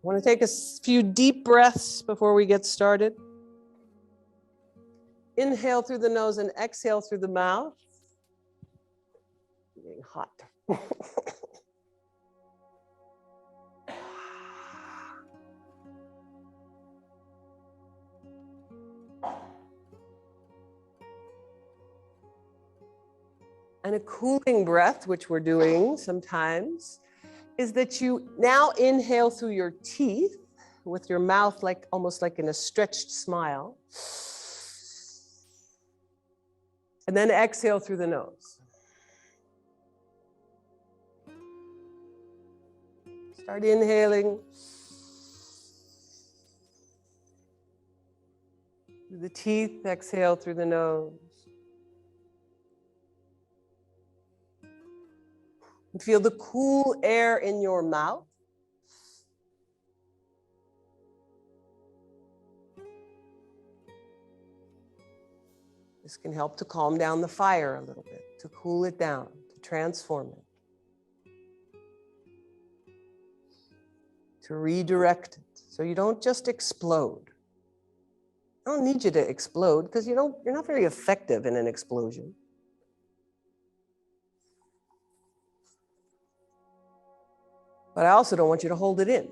Want to take a few deep breaths before we get started. Inhale through the nose and exhale through the mouth. It's getting hot. And a cooling breath, which we're doing sometimes, is that you now inhale through your teeth with your mouth almost like in a stretched smile. And then exhale through the nose. Start inhaling through the teeth, exhale through the nose. And feel the cool air in your mouth. This can help to calm down the fire a little bit, to cool it down, to transform it, to redirect it so you don't just explode. I don't need you to explode because you're not very effective in an explosion. But I also don't want you to hold it in.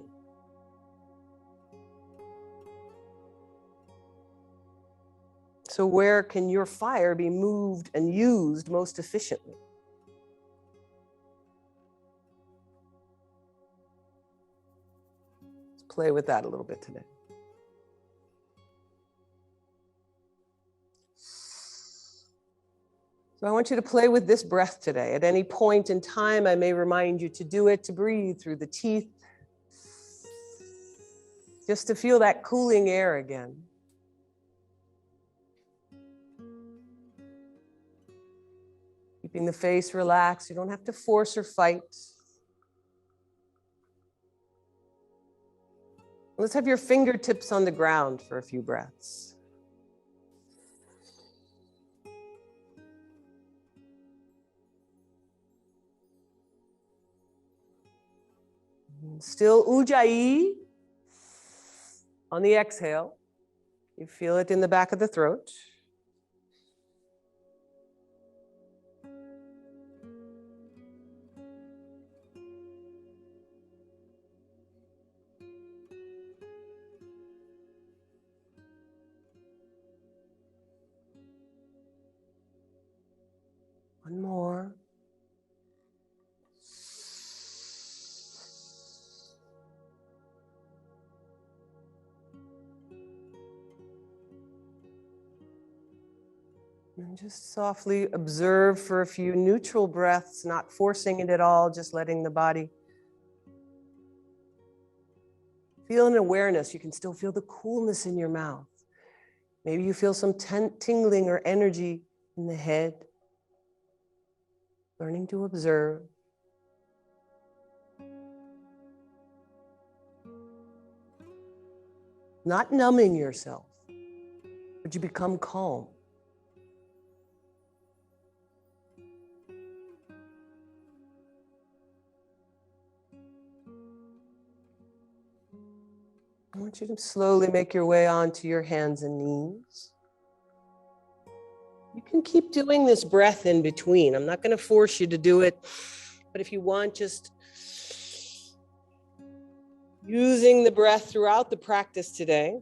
So where can your fire be moved and used most efficiently? Let's play with that a little bit today. So I want you to play with this breath today. At any point in time, I may remind you to do it, to breathe through the teeth, just to feel that cooling air again. Keeping the face relaxed. You don't have to force or fight. Let's have your fingertips on the ground for a few breaths. Still Ujjayi on the exhale. You feel it in the back of the throat. One more. And just softly observe for a few neutral breaths, not forcing it at all, just letting the body feel an awareness. You can still feel the coolness in your mouth. Maybe you feel some tingling or energy in the head. Learning to observe. Not numbing yourself, but you become calm. I want you to slowly make your way onto your hands and knees. You can keep doing this breath in between. I'm not going to force you to do it, but if you want, just using the breath throughout the practice today.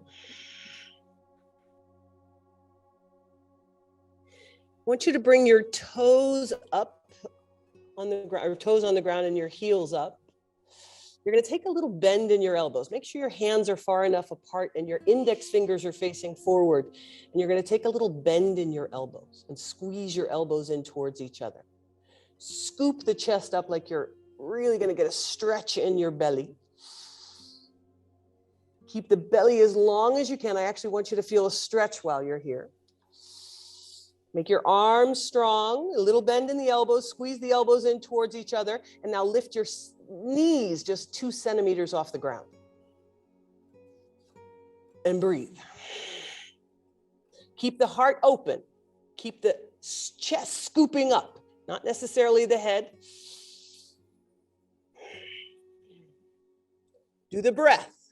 I want you to bring your toes up on the ground, or toes on the ground and your heels up. You're going to take a little bend in your elbows. Make sure your hands are far enough apart and your index fingers are facing forward. And you're going to take a little bend in your elbows and squeeze your elbows in towards each other. Scoop the chest up like you're really going to get a stretch in your belly. Keep the belly as long as you can. I actually want you to feel a stretch while you're here. Make your arms strong, a little bend in the elbows, squeeze the elbows in towards each other, and now lift your knees just 2 centimeters off the ground. And breathe. Keep the heart open. Keep the chest scooping up, not necessarily the head. Do the breath.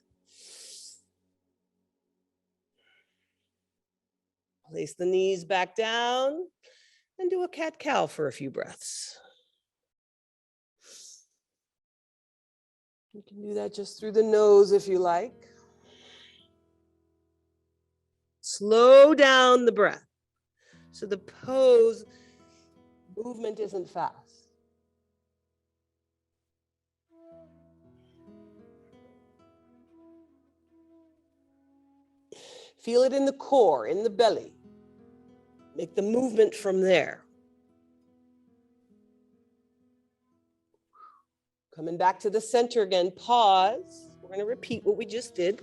Place the knees back down and do a cat-cow for a few breaths. You can do that just through the nose if you like. Slow down the breath so the pose movement isn't fast. Feel it in the core, in the belly. Make the movement from there. Coming back to the center again, pause. We're going to repeat what we just did.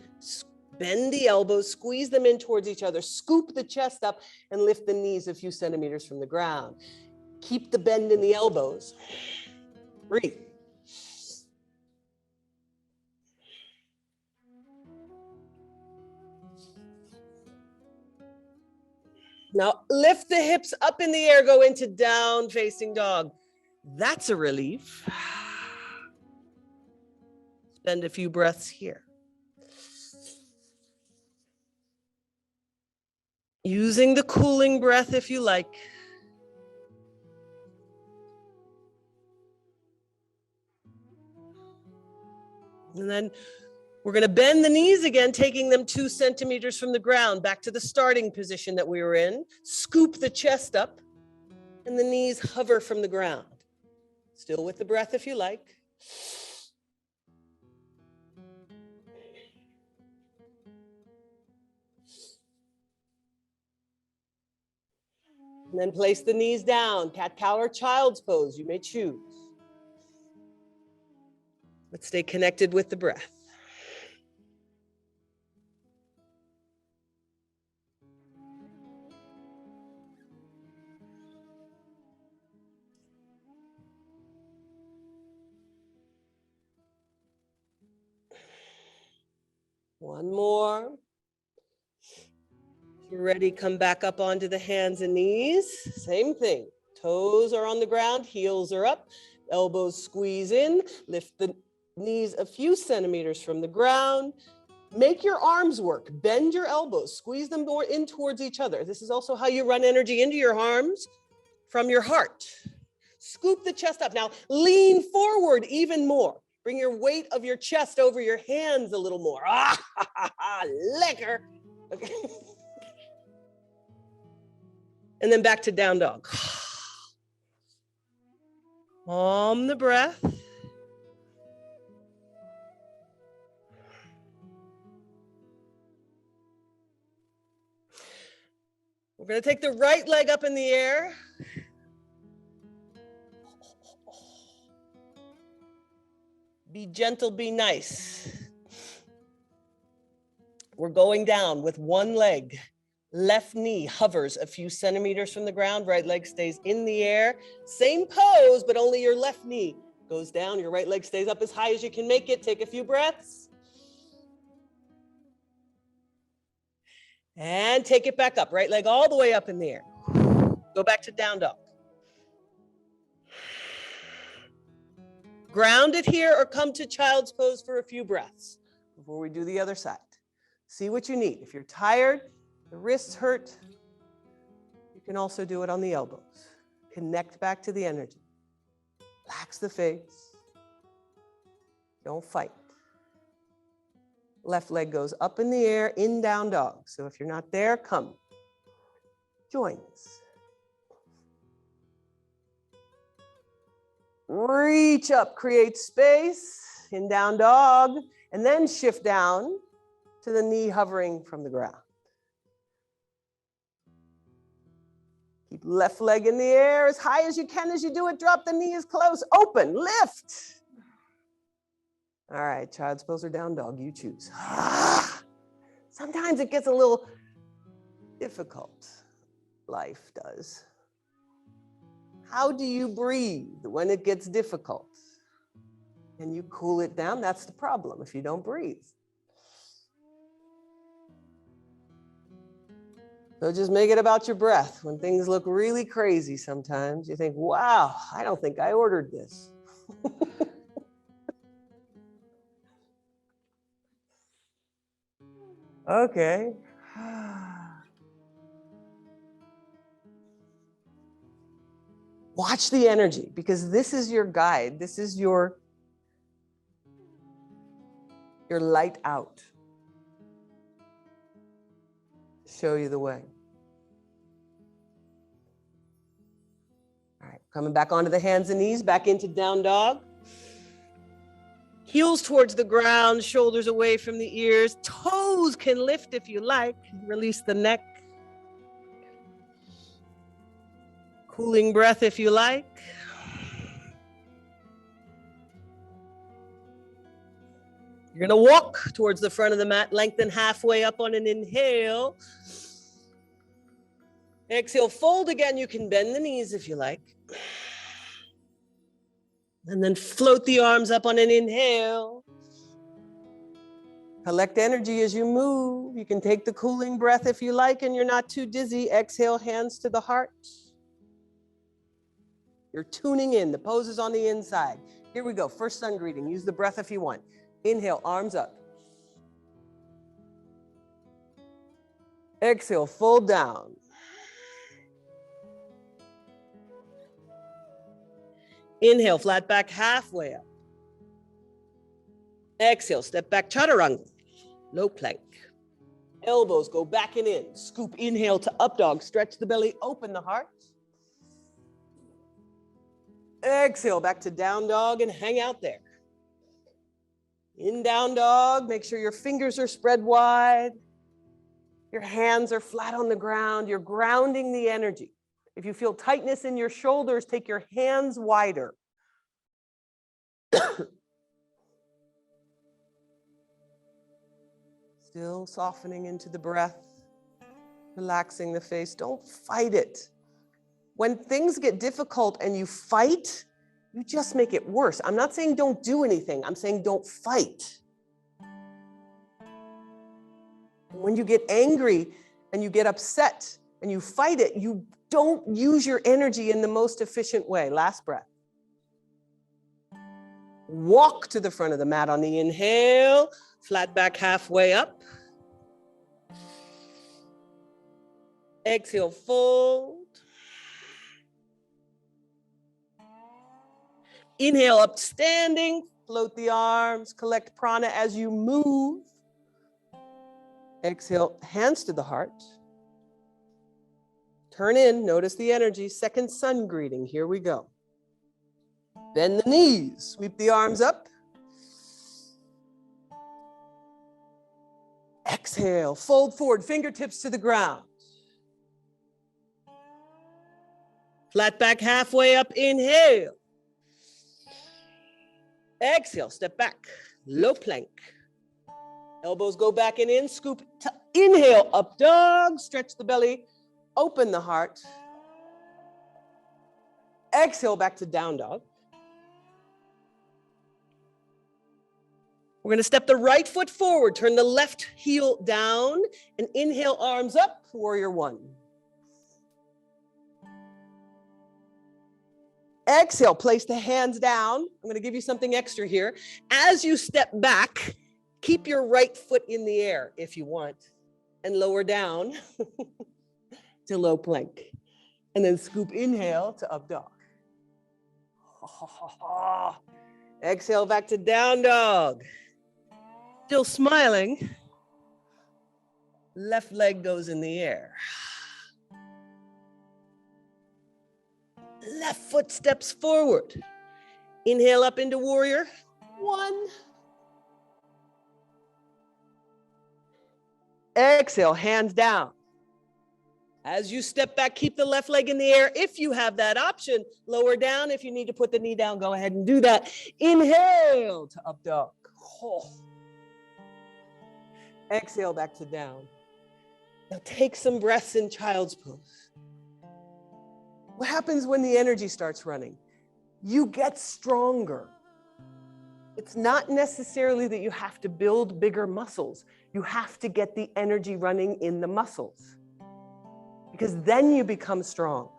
Bend the elbows, squeeze them in towards each other, scoop the chest up, and lift the knees a few centimeters from the ground. Keep the bend in the elbows. Breathe. Now lift the hips up in the air, go into down facing dog. That's a relief. Spend a few breaths here. Using the cooling breath if you like. And then we're going to bend the knees again, taking them 2 centimeters from the ground, back to the starting position that we were in. Scoop the chest up, and the knees hover from the ground. Still with the breath if you like. And then place the knees down, cat-cow or child's pose, you may choose. Let's stay connected with the breath. One more. If you're ready, come back up onto the hands and knees. Same thing. Toes are on the ground, heels are up, elbows squeeze in, lift the knees a few centimeters from the ground. Make your arms work. Bend your elbows, squeeze them more in towards each other. This is also how you run energy into your arms from your heart. Scoop the chest up. Now lean forward even more. Bring your weight of your chest over your hands a little more. Lekker. Okay. And then back to down dog. Calm the breath. We're going to take the right leg up in the air. Be gentle, be nice. We're going down with one leg. Left knee hovers a few centimeters from the ground. Right leg stays in the air. Same pose, but only your left knee goes down. Your right leg stays up as high as you can make it. Take a few breaths. And take it back up. Right leg all the way up in the air. Go back to down dog. Ground it here or come to child's pose for a few breaths before we do the other side. See what you need. If you're tired, the wrists hurt, you can also do it on the elbows. Connect back to the energy. Relax the face. Don't fight. Left leg goes up in the air, in down dog. So if you're not there, come. Join us. Reach up, create space in down dog, and then shift down to the knee hovering from the ground. Keep left leg in the air as high as you can as you do it. Drop the knee as close, open, lift. All right, child's pose or down dog, you choose. Sometimes it gets a little difficult. Life does. How do you breathe when it gets difficult? Can you cool it down? That's the problem if you don't breathe. So just make it about your breath. When things look really crazy sometimes, you think, wow, I don't think I ordered this. Okay. Catch the energy, because this is your guide. This is your light out. Show you the way. All right, coming back onto the hands and knees, back into down dog. Heels towards the ground, shoulders away from the ears. Toes can lift if you like. Release the neck. Cooling breath if you like. You're going to walk towards the front of the mat, lengthen halfway up on an inhale. Exhale, fold again. You can bend the knees if you like. And then float the arms up on an inhale. Collect energy as you move. You can take the cooling breath if you like and you're not too dizzy. Exhale, hands to the heart. You're tuning in. The pose is on the inside. Here we go. First sun greeting. Use the breath if you want. Inhale, arms up. Exhale, fold down. Inhale, flat back halfway up. Exhale, step back, chaturanga, low plank. Elbows go back and in. Scoop, inhale to up dog. Stretch the belly, open the heart. Exhale, back to down dog and hang out there. In down dog, make sure your fingers are spread wide. Your hands are flat on the ground. You're grounding the energy. If you feel tightness in your shoulders, take your hands wider. Still softening into the breath, relaxing the face. Don't fight it. When things get difficult and you fight, you just make it worse. I'm not saying don't do anything. I'm saying don't fight. When you get angry and you get upset and you fight it, you don't use your energy in the most efficient way. Last breath. Walk to the front of the mat on the inhale, flat back halfway up. Exhale, fold. Inhale, up standing, float the arms, collect prana as you move. Exhale, hands to the heart. Turn in, notice the energy. Second sun greeting, here we go. Bend the knees, sweep the arms up. Exhale, fold forward, fingertips to the ground. Flat back halfway up, inhale. Exhale, step back, low plank. Elbows go back and in, scoop, inhale, up dog, stretch the belly, open the heart. Exhale, back to down dog. We're going to step the right foot forward, turn the left heel down, and inhale, arms up, warrior one. Exhale, place the hands down. I'm going to give you something extra here. As you step back, keep your right foot in the air if you want, and lower down to low plank. And then scoop, inhale to up dog. Exhale, back to down dog. Still smiling. Left leg goes in the air. Left foot steps forward. Inhale up into warrior one. Exhale, hands down. As you step back, keep the left leg in the air. If you have that option, lower down. If you need to put the knee down, go ahead and do that. Inhale to up dog. Oh. Exhale back to down. Now take some breaths in child's pose. What happens when the energy starts running? You get stronger. It's not necessarily that you have to build bigger muscles. You have to get the energy running in the muscles, because then you become strong.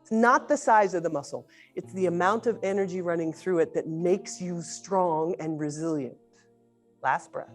It's not the size of the muscle. It's the amount of energy running through it that makes you strong and resilient. Last breath.